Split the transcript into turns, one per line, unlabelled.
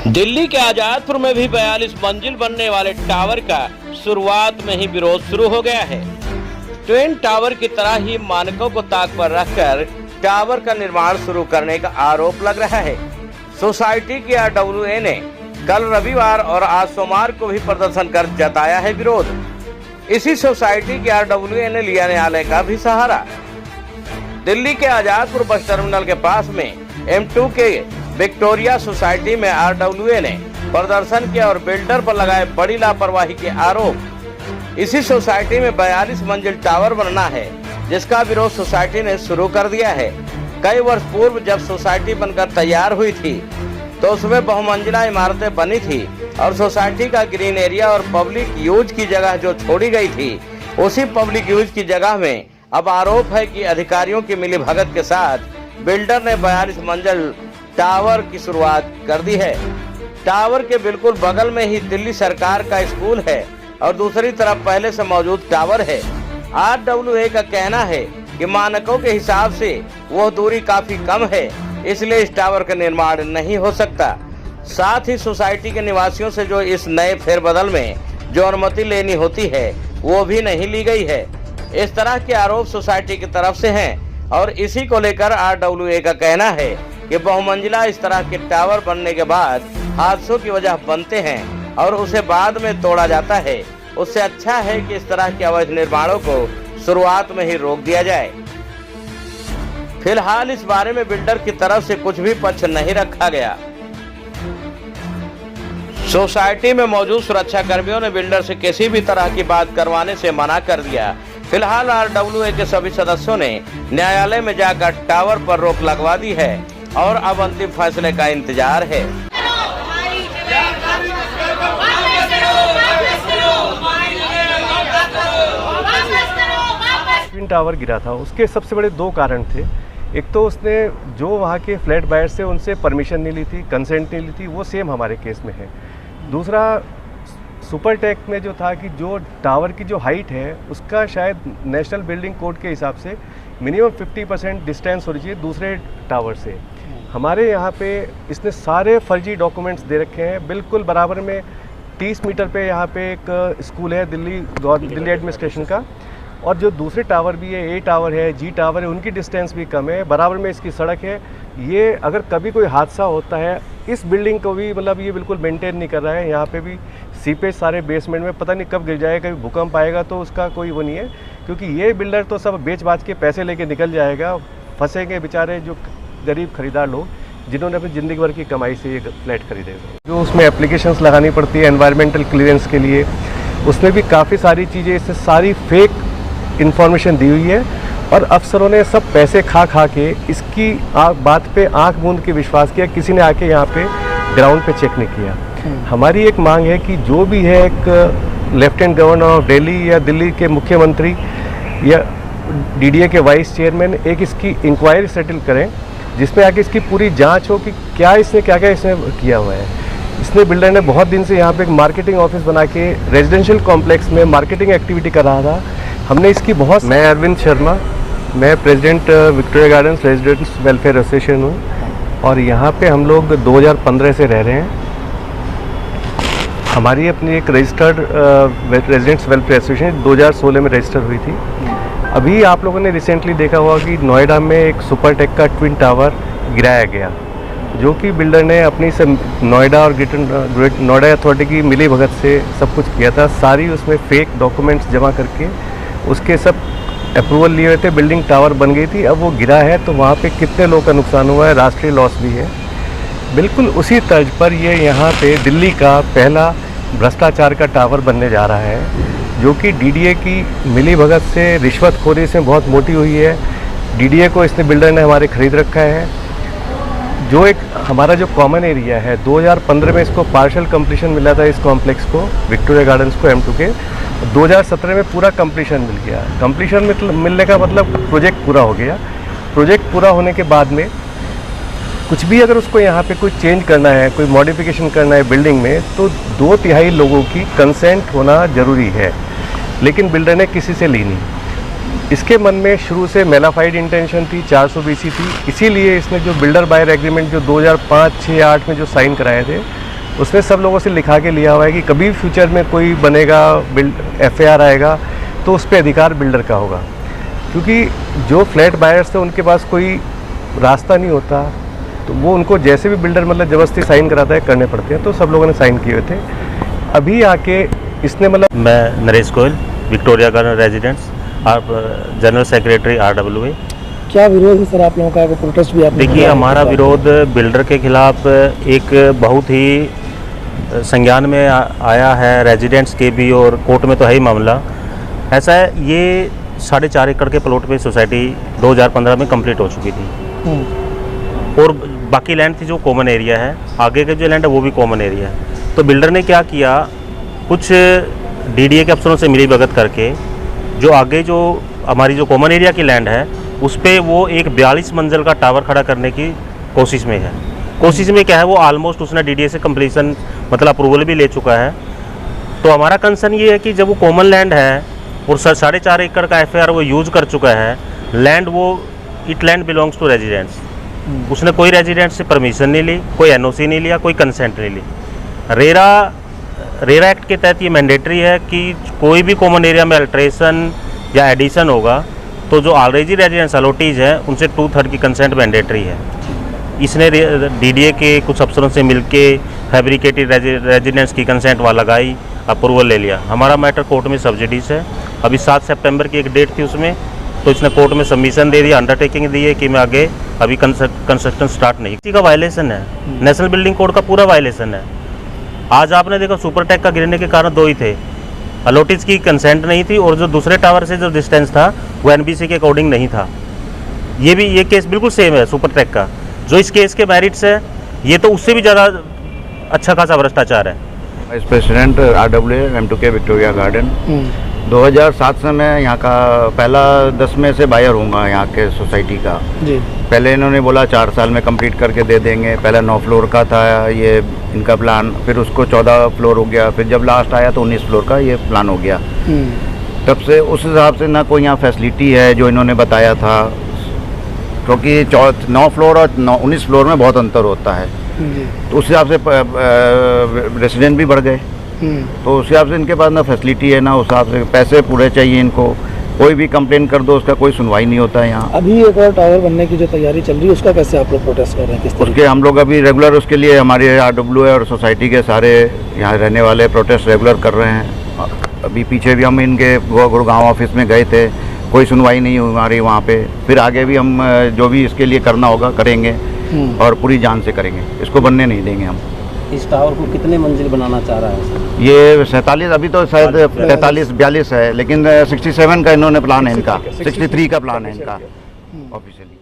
दिल्ली के आजादपुर में भी 42 मंजिल बनने वाले टावर का शुरुआत में ही विरोध शुरू हो गया है। ट्विन टावर की तरह ही मानकों को ताक पर रखकर टावर का निर्माण शुरू करने का आरोप लग रहा है। सोसाइटी की RWA ने कल रविवार और आज सोमवार को भी प्रदर्शन कर जताया है विरोध। इसी सोसाइटी की RWA ने लिया न्यायालय का भी सहारा। दिल्ली के आजादपुर बस टर्मिनल के पास में M2 के विक्टोरिया सोसाइटी में RWA ने प्रदर्शन किया और बिल्डर पर लगाए बड़ी लापरवाही के आरोप। इसी सोसाइटी में 42 मंजिल टावर बनना है, जिसका विरोध सोसाइटी ने शुरू कर दिया है। कई वर्ष पूर्व जब सोसाइटी बनकर तैयार हुई थी तो उसमें बहुमंजिला इमारतें बनी थी और सोसाइटी का ग्रीन एरिया और पब्लिक यूज की जगह जो छोड़ी गई थी, उसी पब्लिक यूज की जगह में अब आरोप है कि अधिकारियों की मिलीभगत के साथ बिल्डर ने 42 मंजिल टावर की शुरुआत कर दी है। टावर के बिल्कुल बगल में ही दिल्ली सरकार का स्कूल है और दूसरी तरफ पहले से मौजूद टावर है। RWA का कहना है कि मानकों के हिसाब से वह दूरी काफी कम है, इसलिए इस टावर का निर्माण नहीं हो सकता। साथ ही सोसाइटी के निवासियों से जो इस नए फेरबदल में जो अनुमति लेनी होती है वो भी नहीं ली गई है। इस तरह के आरोप सोसाइटी की तरफ से हैं और इसी को लेकर RWA का कहना है कि बहुमंजिला इस तरह के टावर बनने के बाद हादसों की वजह बनते हैं और उसे बाद में तोड़ा जाता है। उससे अच्छा है कि इस तरह के अवैध निर्माणों को शुरुआत में ही रोक दिया जाए। फिलहाल इस बारे में बिल्डर की तरफ से कुछ भी पक्ष नहीं रखा गया। सोसाइटी में मौजूद सुरक्षा कर्मियों ने बिल्डर से किसी भी तरह की बात करवाने से मना कर दिया। फिलहाल RWA के सभी सदस्यों ने न्यायालय में जाकर टावर पर रोक लगवा दी है और अब अंतिम फैसले का इंतजार है।
ट्विन टावर गिरा था, उसके सबसे बड़े दो कारण थे। एक तो उसने जो वहाँ के फ्लैट बायर से उनसे परमिशन नहीं ली थी, कंसेंट नहीं ली थी, वो सेम हमारे केस में है। दूसरा सुपरटेक में जो था कि जो टावर की जो हाइट है उसका शायद नेशनल बिल्डिंग कोड के हिसाब से मिनिमम 50% डिस्टेंस होनी चाहिए दूसरे टावर से। हमारे यहाँ पे इसने सारे फर्जी डॉक्यूमेंट्स दे रखे हैं। बिल्कुल बराबर में 30 मीटर पे यहाँ पे एक स्कूल है दिल्ली एडमिनिस्ट्रेशन का, और जो दूसरे टावर भी है, A टावर है, G टावर है, उनकी डिस्टेंस भी कम है। बराबर में इसकी सड़क है। ये अगर कभी कोई हादसा होता है, इस बिल्डिंग को भी मतलब ये बिल्कुल मेंटेन नहीं कर रहा है। यहाँ पे भी सीपेज सारे बेसमेंट में, पता नहीं कब गिर जाएगा, कभी भूकंप आएगा तो उसका कोई वो नहीं है, क्योंकि ये बिल्डर तो सब बेच बाच के पैसे लेके निकल जाएगा। फंसेंगे बेचारे जो गरीब खरीदार लोग जिन्होंने अपनी ज़िंदगी भर की कमाई से ये फ्लैट खरीदे। जो उसमें एप्लीकेशंस लगानी पड़ती है एनवायरमेंटल क्लियरेंस के लिए, उसमें भी काफ़ी सारी चीज़ें, इससे सारी फेक इन्फॉर्मेशन दी हुई है और अफसरों ने सब पैसे खा के इसकी बात पे आंख मूंद के विश्वास किया। किसी ने आके यहाँ पे ग्राउंड पे चेक नहीं किया। हमारी एक मांग है कि जो भी है एक लेफ्टिनेंट गवर्नर ऑफ दिल्ली या दिल्ली के मुख्यमंत्री या DDA के वाइस चेयरमैन एक इसकी इंक्वायरी सेटल करें, जिसमें आके इसकी पूरी जांच हो कि क्या इसने किया हुआ है। इसने बिल्डर ने बहुत दिन से यहाँ पे एक मार्केटिंग ऑफिस बना के रेजिडेंशियल कॉम्प्लेक्स में मार्केटिंग एक्टिविटी कर रहा था। हमने इसकी बहुत। मैं अरविंद शर्मा, मैं president Victoria gardens residents welfare association हूँ और यहाँ पे हम लोग 2015 से रह रहे हैं। हमारी अपनी एक रजिस्टर्ड रेजिडेंट्स वेलफेयर एसोसिएशन 2016 में रजिस्टर हुई थी। अभी आप लोगों ने रिसेंटली देखा हुआ कि नोएडा में एक सुपरटेक का ट्विन टावर गिराया गया, जो कि बिल्डर ने अपनी से नोएडा और ग्रेट नोएडा अथॉरिटी की मिली भगत से सब कुछ किया था। सारी उसमें फेक डॉक्यूमेंट्स जमा करके उसके सब अप्रूवल लिए हुए थे। बिल्डिंग टावर बन गई थी, अब वो गिरा है तो वहाँ पे कितने लोग का नुकसान हुआ है, राष्ट्रीय लॉस भी है। बिल्कुल उसी तर्ज पर ये यहाँ पे दिल्ली का पहला भ्रष्टाचार का टावर बनने जा रहा है, जो कि DDA की मिली भगत से, रिश्वतखोरी से बहुत मोटी हुई है। DDA को इसने बिल्डर ने हमारे खरीद रखा है। जो एक हमारा जो कॉमन एरिया है, 2015 में इसको पार्शियल कंप्लीशन मिला था इस कॉम्प्लेक्स को, विक्टोरिया गार्डन्स को M2 के। 2017 में पूरा कंप्लीशन मिल गया। कंप्लीशन मिलने का मतलब प्रोजेक्ट पूरा हो गया। प्रोजेक्ट पूरा होने के बाद में कुछ भी अगर उसको यहाँ पे कोई चेंज करना है, कोई मॉडिफिकेशन करना है बिल्डिंग में, तो 2/3 लोगों की कंसेंट होना ज़रूरी है, लेकिन बिल्डर ने किसी से ली नहीं। इसके मन में शुरू से मेलाफाइड इंटेंशन थी, 400 BC थी। इसीलिए इसने जो बिल्डर बायर एग्रीमेंट जो 2005, 6, 8 में जो साइन कराए थे, उसने सब लोगों से लिखा के लिया हुआ है कि कभी फ्यूचर में कोई बनेगा, FAR आएगा तो उस पर अधिकार बिल्डर का होगा, क्योंकि जो फ्लैट बायर्स थे उनके पास कोई रास्ता नहीं होता, तो वो उनको जैसे भी बिल्डर मतलब ज़बरदस्ती साइन कराता है करने पड़ते हैं, तो सब लोगों ने साइन किए हुए थे। अभी आके इसने मतलब
मैं Naresh Goyal, Victoria garden residents, आप जनरल सेक्रेटरी RWA।
क्या विरोध है सर आप लोगों का? प्रोटेस्ट भी आपने
देखिए, हमारा विरोध बिल्डर के खिलाफ एक बहुत ही संज्ञान में आया है, रेजिडेंट्स के भी, और कोर्ट में तो है ही मामला। ऐसा है, ये 4.5 एकड़ के प्लॉट पे सोसाइटी 2015 में कंप्लीट हो चुकी थी, और बाकी लैंड थी जो कॉमन एरिया है, आगे के जो लैंड है वो भी कॉमन एरिया है। तो बिल्डर ने क्या किया, कुछ DDA के अफसरों से मिली भगत करके जो आगे जो हमारी जो कॉमन एरिया की लैंड है उस पर वो एक 42 मंजिल का टावर खड़ा करने की कोशिश में है। कोशिश में क्या है, वो ऑलमोस्ट उसने DDA से कंप्लीशन मतलब अप्रूवल भी ले चुका है। तो हमारा कंसर्न ये है कि जब वो कॉमन लैंड है और 4.5 एकड़ का FAR वो यूज कर चुका है, लैंड वो it land belongs to residents, उसने कोई रेजिडेंट से परमिशन नहीं ली, कोई NOC नहीं लिया, कोई कंसेंट नहीं ली। रेरा एक्ट के तहत ये मैंडेटरी है कि कोई भी कॉमन एरिया में अल्ट्रेशन या एडिशन होगा तो जो ऑलरेडी रेजिडेंस अलॉटीज है उनसे 2/3 की कंसेंट मैंडेटरी है। इसने DDA के कुछ अफसरों से मिलके फैब्रिकेटेड रेजिडेंस की कंसेंट वहाँ लगाई, अप्रूवल ले लिया। हमारा मैटर कोर्ट में सब्सिडीज है। अभी 7 सितंबर की एक डेट थी उसमें, तो इसने कोर्ट में सबमिशन दे दिया, अंडरटेकिंग दी है कि मैं आगे अभी कंस्ट्रक्शन स्टार्ट नहीं। इसी का वायलेशन है, नेशनल बिल्डिंग कोड का पूरा वायलेशन है। आज आपने देखा सुपरटेक का गिरने के कारण 2 ही थे, अलॉटीज की कंसेंट नहीं थी और जो दूसरे टावर से जो डिस्टेंस था वो NBC के अकॉर्डिंग नहीं था। ये केस बिल्कुल सेम है सुपरटेक का। जो इस केस के मेरिट्स है, ये तो उससे भी ज़्यादा अच्छा खासा भ्रष्टाचार है।
Vice president RWA M2K Victoria garden. 2007 से मैं यहाँ का पहला 10 में से बायर हूँगा यहाँ के सोसाइटी का
जी।
पहले इन्होंने बोला 4 साल में कंप्लीट करके दे देंगे। पहले 9 फ्लोर का था ये इनका प्लान, फिर उसको 14 फ्लोर हो गया, फिर जब लास्ट आया तो 19 फ्लोर का ये प्लान हो गया। तब से उस हिसाब से ना कोई यहाँ फैसिलिटी है जो इन्होंने बताया था, क्योंकि 9 फ्लोर और 19 फ्लोर में बहुत अंतर होता है। तो उस हिसाब से रेसिडेंट भी बढ़ गए, तो उस हिसाब से इनके पास ना फैसिलिटी है, ना उस हिसाब से पैसे पूरे चाहिए इनको। कोई भी कंप्लेन कर दो उसका कोई सुनवाई नहीं होता है यहाँ।
अभी एक और टावर बनने की जो तैयारी चल रही है उसका कैसे आप लोग प्रोटेस्ट कर रहे हैं? किस
उसके हम लोग अभी रेगुलर उसके लिए हमारे RWA और सोसाइटी के सारे यहाँ रहने वाले प्रोटेस्ट रेगुलर कर रहे हैं। अभी पीछे भी हम इनके गुड़गांव ऑफिस में गए थे, कोई सुनवाई नहीं हुई हमारी वहाँ पे। फिर आगे भी हम जो भी इसके लिए करना होगा करेंगे और पूरी जान से करेंगे, इसको बनने नहीं देंगे हम।
इस टावर को कितने मंजिल बनाना चाह रहा है?
ये 47, अभी तो शायद 43-42 है, लेकिन 67 का इन्होंने प्लान है इनका, 63 का प्लान है इनका ऑफिशियली।